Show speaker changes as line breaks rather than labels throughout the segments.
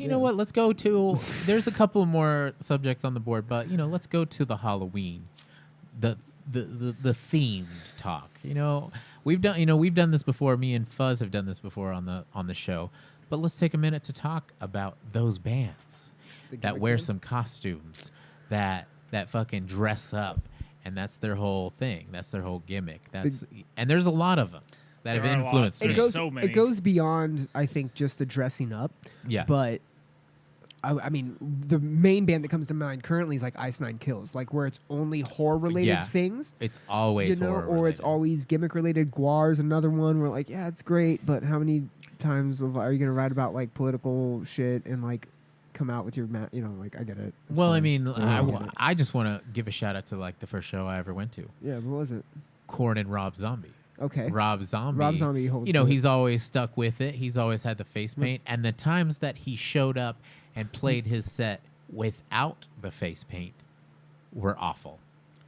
You know what? Let's go to. There's a couple more subjects on the board, but let's go to the Halloween, the themed talk. We've done this before. Me and Fuzz have done this before on the show. But let's take a minute to talk about those bands that wear some costumes, that fucking dress up, and that's their whole thing. That's their whole gimmick. And there's a lot of them that have influenced me.
It goes beyond, I think, just the dressing up.
Yeah.
But I mean, the main band that comes to mind currently is like Ice Nine Kills, like where it's only horror-related things.
It's always horror-related.
Or it's always gimmick-related. Guar's another one where like, yeah, it's great, but how many times are you going to write about like political shit and like come out with your like I get it. It's
well,
fine.
I mean, I just want to give a shout out to like the first show I ever went to.
Yeah, what was it?
Korn and Rob Zombie.
Okay.
Rob Zombie
holds
he's always stuck with it. He's always had the face paint. And the times that he showed up and played his set without the face paint were awful.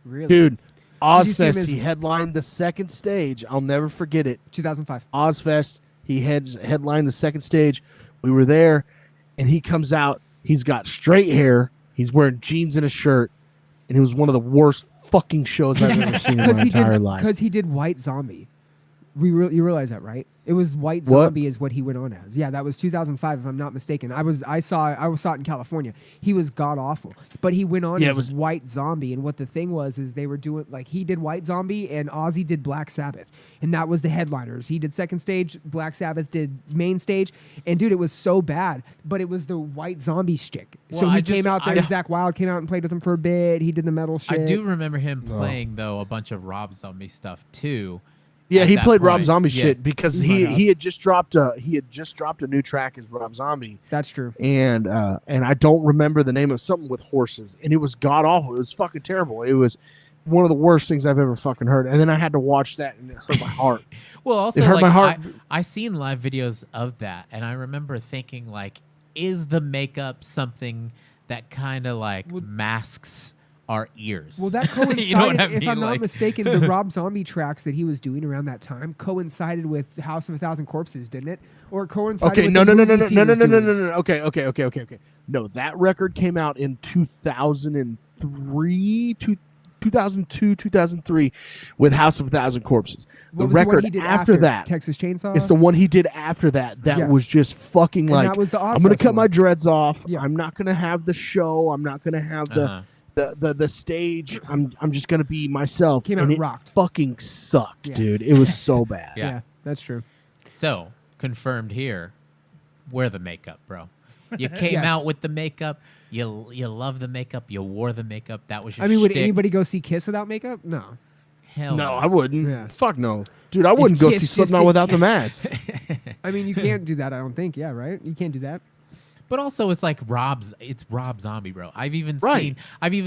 Really? Dude, Ozfest, he headlined the second stage. I'll never forget it.
2005.
Ozfest, he headlined the second stage. We were there, and he comes out. He's got straight hair. He's wearing jeans and a shirt. And it was one of the worst fucking shows I've ever seen in my entire life.
Because he did White Zombie. You realize that, right? It was White Zombie is what he went on as. Yeah, that was 2005, if I'm not mistaken. I saw it in California. He was god awful, but he went on as White Zombie. And what the thing was is they were doing like he did White Zombie and Ozzy did Black Sabbath, and that was the headliners. He did second stage, Black Sabbath did main stage, and dude, it was so bad. But it was the White Zombie shtick.
Well,
so he came out there. Zach Wilde came out and played with him for a bit. He did the metal shit.
I do remember him playing though a bunch of Rob Zombie stuff too.
Yeah, he played Rob Zombie shit because he had just dropped a new track as Rob Zombie.
That's true.
And I don't remember the name of something with horses, and it was god awful. It was fucking terrible. It was one of the worst things I've ever fucking heard. And then I had to watch that, and it hurt my heart.
Well, also
it hurt my heart.
I seen live videos of that, and I remember thinking like, is the makeup something that kind of like masks our ears?
Well, that coincided,
you know what I mean?
If I'm not mistaken, the Rob Zombie tracks that he was doing around that time coincided with House of a Thousand Corpses, didn't it? Or it coincided with
no. Okay. No, that record came out in 2003, 2002, 2003 with House of a Thousand Corpses. The record after that,
Texas Chainsaw,
it's the one he did after that. That was just fucking like,
that was the
I'm going to cut my dreads off.
Yeah.
I'm not going to have the show. I'm not going to have the stage. I'm just gonna be myself.
Came out and rocked.
Fucking sucked, dude. It was so bad.
Yeah, that's true.
So confirmed here. Wear the makeup, bro. You came out with the makeup. You love the makeup. You wore the makeup. That was your
would
shtick.
anybody go see Kiss without makeup? No.
Hell
no, I wouldn't.
Yeah.
Fuck no, dude. I wouldn't go see Slipknot without the mask.
I mean, you can't do that. I don't think. Yeah, right. You can't do that.
But also, it's like Rob Zombie, bro. I've even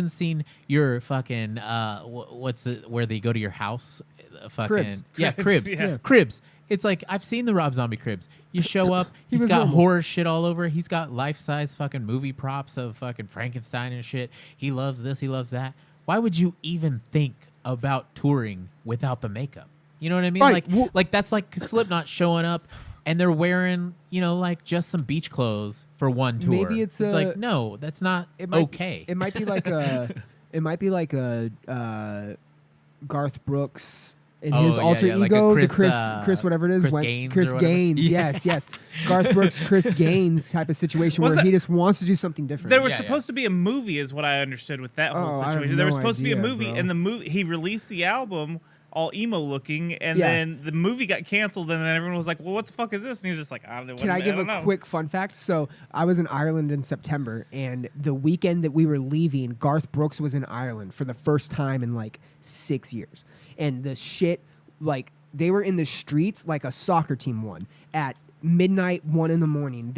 seen your fucking what's it where they go to your house, fucking Cribs. Cribs. It's like I've seen the Rob Zombie Cribs. You show up, he's got horror shit all over. He's got life-size fucking movie props of fucking Frankenstein and shit. He loves this, he loves that. Why would you even think about touring without the makeup? You know what I mean?
Right.
Like that's like Slipknot showing up. And they're wearing, like just some beach clothes for one tour.
Maybe it's
like no, that's not okay.
It might be like a, Garth Brooks in his alter ego, like Chris, whatever it is, Chris Gaines. Yes. Garth Brooks, Chris Gaines type of situation where he just wants to do something different.
There was supposed to be a movie, is what I understood with that whole situation. There was supposed to be a movie, and the movie he released the album all emo looking, and then the movie got canceled, and then everyone was like, well, what the fuck is this? And he was just like, I don't know.
Can I give a quick fun fact? So I was in Ireland in September, and the weekend that we were leaving, Garth Brooks was in Ireland for the first time in like 6 years. And the shit, like, they were in the streets like a soccer team won at midnight, 1 a.m.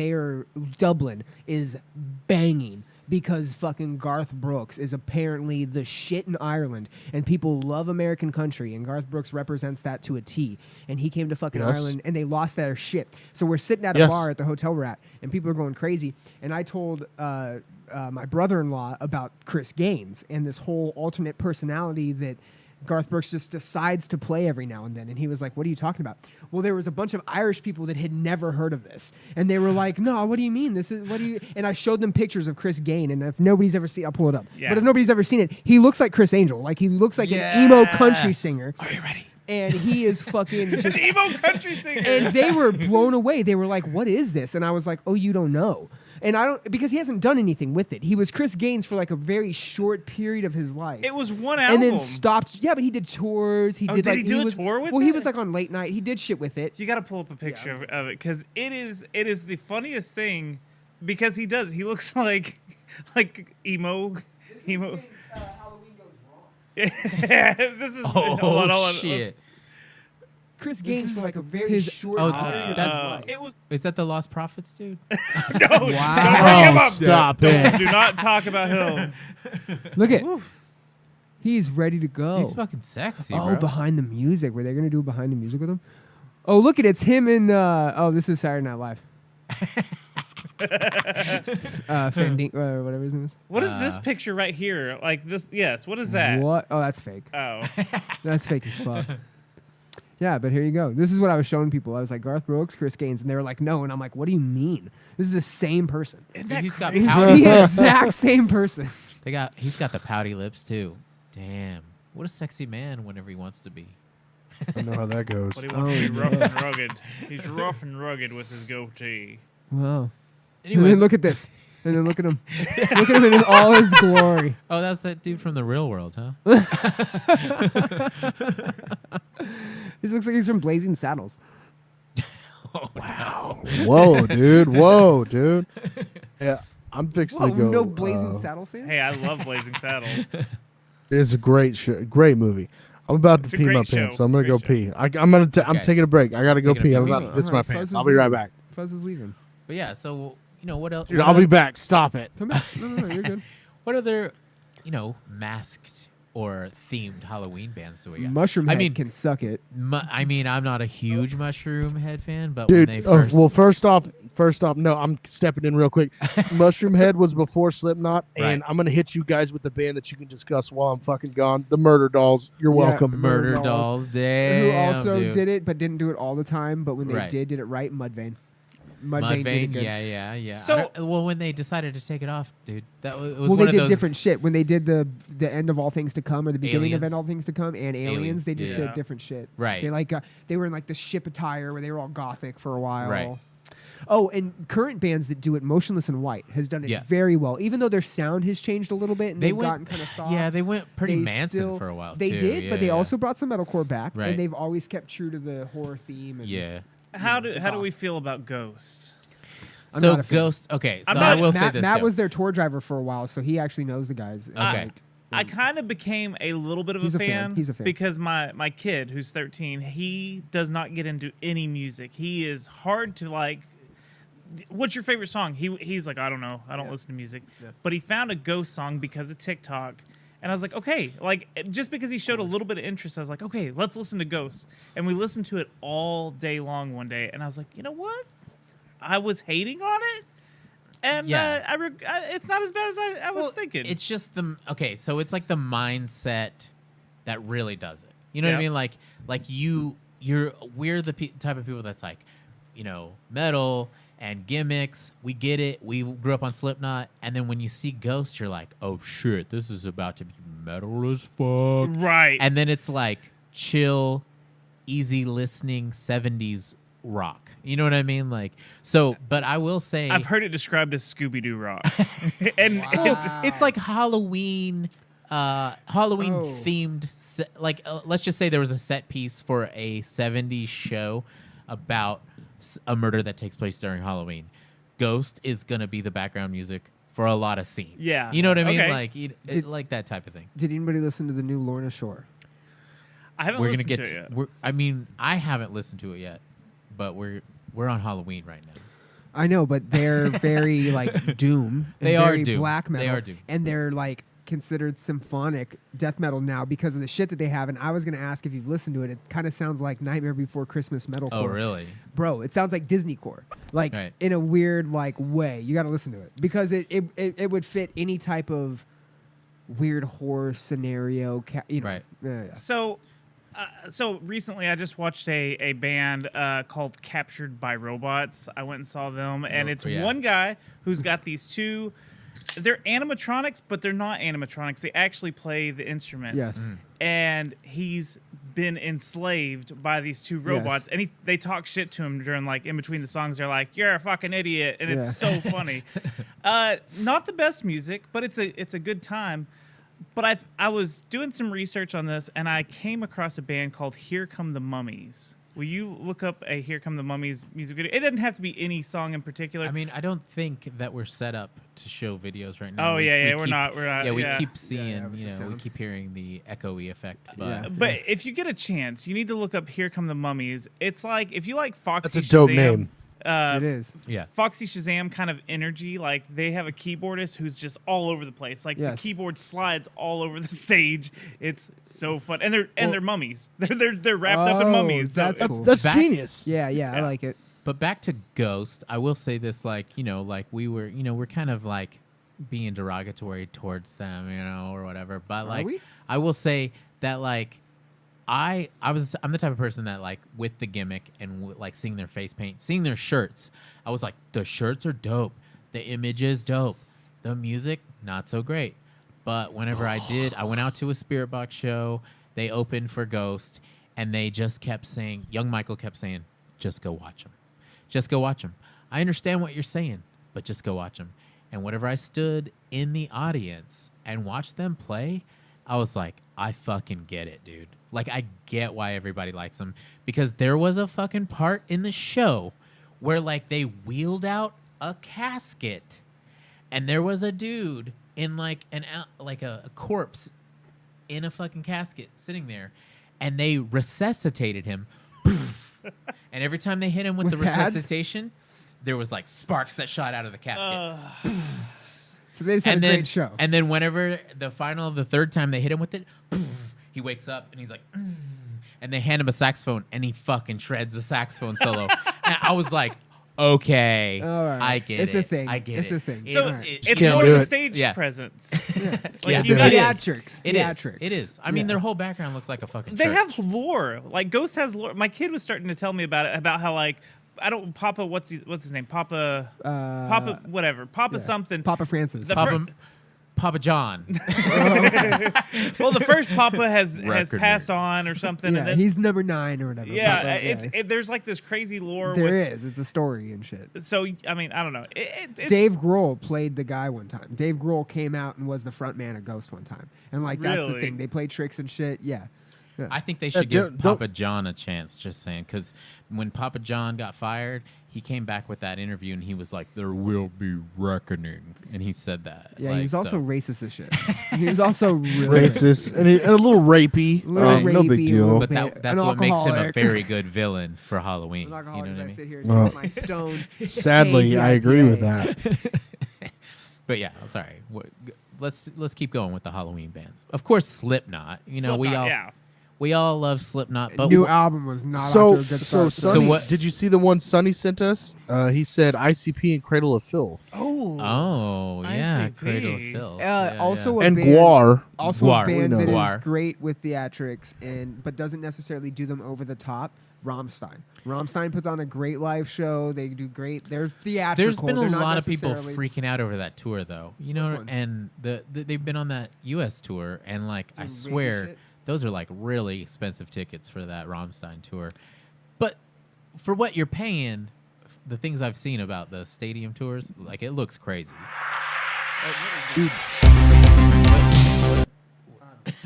Dublin is banging. Because fucking Garth Brooks is apparently the shit in Ireland, and people love American country, and Garth Brooks represents that to a T. And he came to fucking Ireland, and they lost their shit. So we're sitting at a bar at the hotel we're at, and people are going crazy. And I told my brother-in-law about Chris Gaines and this whole alternate personality that Garth Brooks just decides to play every now and then. And he was like, what are you talking about? Well, there was a bunch of Irish people that had never heard of this. And they were like, no, what do you mean? And I showed them pictures of Chris Gaine. And if nobody's ever seen I'll pull it up.
Yeah.
But if nobody's ever seen it, he looks like Chris Angel. Like he looks like an emo country singer.
Are you ready?
And he is fucking just...
An emo country singer.
And they were blown away. They were like, what is this? And I was like, oh, you don't know. And I don't... Because he hasn't done anything with it. He was Chris Gaines for like a very short period of his life.
It was one album.
And then stopped. Yeah, but he did tours. He did
did
like...
he do a tour with
Well,
it?
he was like on late night. He did shit with it.
You got to pull up a picture of it because it is the funniest thing because he does. He looks like emo.
Halloween Goes Wrong.
This is hold on.
Shit.
Chris Gaines for like a very short
Oh,
period of
that's-
his life.
It was
Is that the Lost Prophets, dude?
no.
Wow.
Don't bring him up.
Stop it.
Do not talk about him.
Look at... He's ready to go.
He's fucking sexy,
Oh,
bro.
behind the music. Were they going to do behind the music with him? Oh, look at it's him and... this is Saturday Night Live. Whatever his name is.
What is this picture right here? Like this? Yes. What is that?
What? Oh, that's fake.
Oh.
That's fake as fuck. Yeah, but here you go. This is what I was showing people. I was like, Garth Brooks, Chris Gaines, and they were like, no. And I'm like, what do you mean? This is the same person.
Isn't
Dude,
that
he's got
crazy?
He's
pouty.
the exact same person.
He's got the pouty lips too. Damn, what a sexy man whenever he wants to be.
I know how that goes.
But he wants to be rough and rugged. He's rough and rugged with his goatee.
Wow. And
Anyways,
then look at this. And then look at him. Look at him in all his glory.
oh, that's that dude from the real world, huh?
This looks like he's from Blazing Saddles.
Wow. Whoa, dude. Yeah, I'm fixing
Whoa,
to go.
no Blazing Saddle fan?
Hey, I love Blazing Saddles.
It's a great great movie. I'm about
It's
to
a
pee my
great
pants,
show.
so I'm gonna
Great
go
show.
pee. I'm
Okay.
taking a break. I gotta go
Taking a
pee. I'm
pee.
about to piss my
Alright,
pants.
Fuzz
I'll
is
be right
leaving.
back.
Fuzz is leaving.
But yeah, so what else?
Dude,
what
I'll be
other-
back. Stop it.
Come back. No, you're good.
What other, masked or themed Halloween bands do we got?
Mushroom
I
Head
mean,
can suck it.
I'm not a huge Mushroom Head fan, but
Dude,
when they first,
well, first off, no, I'm stepping in real quick. Mushroom Head was before Slipknot, and
Right.
I'm gonna hit you guys with the band that you can discuss while I'm fucking gone. The Murder Dolls. You're
Yeah,
welcome.
Murder
Dolls,
Dolls, damn,
who also
dude.
did it, but didn't do it all the time. But when they
Right.
did it right. Mudvayne. Mudvayne did it
Mudvayne,
good.
yeah.
So-
well, when they decided to take it off, dude, it was
Well,
one
they
of
did
those
different shit. When they did the end of All Things to Come or the beginning of
Aliens.
End of All Things to Come and Aliens, they just
yeah.
did different shit.
Right.
They were in like the ship attire where they were all gothic for a while.
Right.
Oh, and current bands that do it, Motionless in White has done it
Yeah.
very well. Even though their sound has changed a little bit and
They
they've
went-
gotten kind of soft.
Yeah, they went pretty
they
Manson
still-
for a while.
They
too.
did,
yeah,
but they
yeah.
also brought some metalcore back,
Right.
and they've always kept true to the horror theme. And
Yeah.
How do we feel about Ghost?
I'm
So
not a fan.
Ghost. Okay, so
I'm
I
not-
will say
Matt,
this.
Matt
too.
was their tour driver for a while, so he actually knows the guys.
Okay.
I kind of became a little bit of
He's
a
a fan.
fan.
He's a fan.
Because my kid, who's 13, he does not get into any music. He is hard to like. What's your favorite song? He's like, I don't know. I don't listen to music.
Yeah.
But he found a Ghost song because of TikTok. And I was like, okay, like just because he showed a little bit of interest, I was like, okay, let's listen to Ghost. And we listened to it all day long one day. And I was like, you know what? I was hating on it. And
Yeah.
it's not as bad as I was thinking.
It's just so it's like the mindset that really does it. You know what I
Yeah.
mean? We're the type of people that's like, metal and gimmicks. We get it. We grew up on Slipknot, and then when you see Ghost, you're like, oh shit, this is about to be metal as fuck.
right.
And then it's like chill, easy listening 70s rock. You know what I mean? But I will say
I've heard it described as Scooby-Doo rock. And
Wow.
it's like Halloween themed let's just say there was a set piece for a 70s show about a murder that takes place during Halloween. Ghost is going to be the background music for a lot of scenes.
Yeah.
You know what I mean?
Okay.
Like that type of thing.
Did anybody listen to the new Lorna Shore?
I haven't
We're going to
listened
get
to it yet.
I haven't listened to it yet, but we're on Halloween right now.
I know, but they're very like doom. And
They are
very
doom.
black metal.
They are doom.
and they're like considered symphonic death metal now because of the shit that they have. And I was gonna ask if you've listened to it. It kind of sounds like Nightmare Before Christmas metalcore.
Oh, really?
Bro, it sounds like Disney core, like
Right.
in a weird like way. You got to listen to it because it would fit any type of weird horror scenario.
Right.
Yeah.
So recently I just watched a band called Captured by Robots. I went and saw them, and it's one guy who's got these two. They're animatronics, but they're not animatronics. They actually play the instruments.
Yes.
And he's been enslaved by these two robots, and they talk shit to him during, like, in between the songs. They're like, "You're a fucking idiot," and it's so funny. Not the best music, but it's a good time. But I was doing some research on this, and I came across a band called Here Come the Mummies. Will you look up a Here Come the Mummies music video? It doesn't have to be any song in particular.
I mean, I don't think that we're set up to show videos right now.
Oh, we're not.
Yeah, we keep seeing,
with the
we
sound.
keep hearing the echoey effect. But
But if you get a chance, you need to look up Here Come the Mummies. It's like, if you like Foxy
That's a dope
Shazam,
name.
It is.
yeah,
Foxy Shazam kind of energy. Like, they have a keyboardist who's just all over the place. Like, the keyboard slides all over the stage. It's so fun, and they're mummies. They're wrapped up in mummies. So
that's cool.
That's
Back-
genius.
Yeah, I like it.
but back to Ghost, I will say this, like, like we were, we're kind of like being derogatory towards them, or whatever. But like,
we?
I will say that, like, I'm the type of person that, like, with the Gimmick and like seeing their face paint, seeing their shirts, I was like, the shirts are dope, the image is dope, the music not so great. But whenever I went out to a Spirit Box show, they opened for Ghost, and they just kept saying, young Michael kept saying, just go watch them, just go watch them. I understand what you're saying, but just go watch them. And whenever I stood in the audience and watched them play, I was like, I fucking get it, dude. Like, I get why everybody likes them, because there was a fucking part in the show where, like, they wheeled out a casket, and there was a dude in like a corpse in a fucking casket sitting there, and they resuscitated him. And every time they hit him with the
pads?
resuscitation, there was like sparks that shot out of the casket.
So they just had a great show.
And then whenever the third time they hit him with it, he wakes up and he's like, and they hand him a saxophone, and he fucking shreds a saxophone solo. And I was like, okay,
All right.
I get
It's
it.
a thing.
I get
It's
it.
a thing.
So
It's
it's
can't
more
do
of a
it.
stage
Yeah.
presence.
Yeah,
you
it
got-
is.
Theatrics.
It is.
Theatrics.
It is. I mean,
Yeah.
their whole background looks like a fucking
They
church.
have lore. Like, Ghost has lore. My kid was starting to tell me about how, like, Papa, what's his name? Papa whatever. Papa
Yeah.
something.
Papa Francis.
The
Papa John.
Well, the first Papa has
Record
passed
nerd.
on or something.
yeah,
and then,
he's number 9 or whatever.
yeah,
Papa,
there's like this crazy lore.
there is. It's a story and shit.
So, I mean, I don't know. It's,
Dave Grohl played the guy one time. Dave Grohl came out and was the front man of Ghost one time. And like that's the
Really?
thing. They play tricks and shit. Yeah.
I think they should
don't-
give Papa John a chance, just saying, because when Papa John got fired, he came back with that interview and he was like, there will be reckoning. And he said that.
Yeah,
like,
he was also
so-
racist as shit. He was also really
Racist and a little rapey.
A little
No big
rapey, a
deal.
little
But
bit.
that's
An
what makes him a
alcoholic.
very good villain for Halloween.
An
You know
alcoholic
what
as
I
I
mean?
sit here
Well,
drinking my stone.
Sadly,
hazy
I agree with
IPA.
that.
But yeah, sorry. Let's keep going with the Halloween bands. Of course, Slipknot.
Slipknot,
we all love Slipknot. But
New album was not
So,
off to a good
so
start.
Sonny,
what-
did you see the one Sonny sent us? He said ICP and Cradle of Filth.
Oh yeah,
ICP.
Cradle of Filth. Yeah,
also
yeah.
a
And
band,
Guar.
Also
Guar,
a
we
band
know
that is
Guar.
great with theatrics but doesn't necessarily do them over the top. Rammstein. Rammstein puts on a great live show. They do great. They're theatrical.
There's been a
They're not
lot of people
necessarily-
freaking out over that tour, though.
Which one?
And they've been on that U.S. tour, and like I
Some rapey
swear,
shit?
those are like really expensive tickets for that Rammstein tour. But for what you're paying, the things I've seen about the stadium tours, like it looks crazy.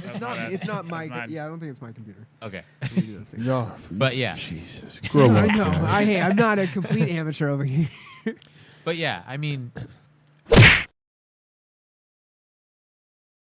It's not my.
That's mine.
Yeah, I don't think it's my computer.
Okay,
We do those things.
No,
but yeah,
Jesus, grow
I
up.
know.
guy.
I'm not a complete amateur over here.
but yeah, I mean,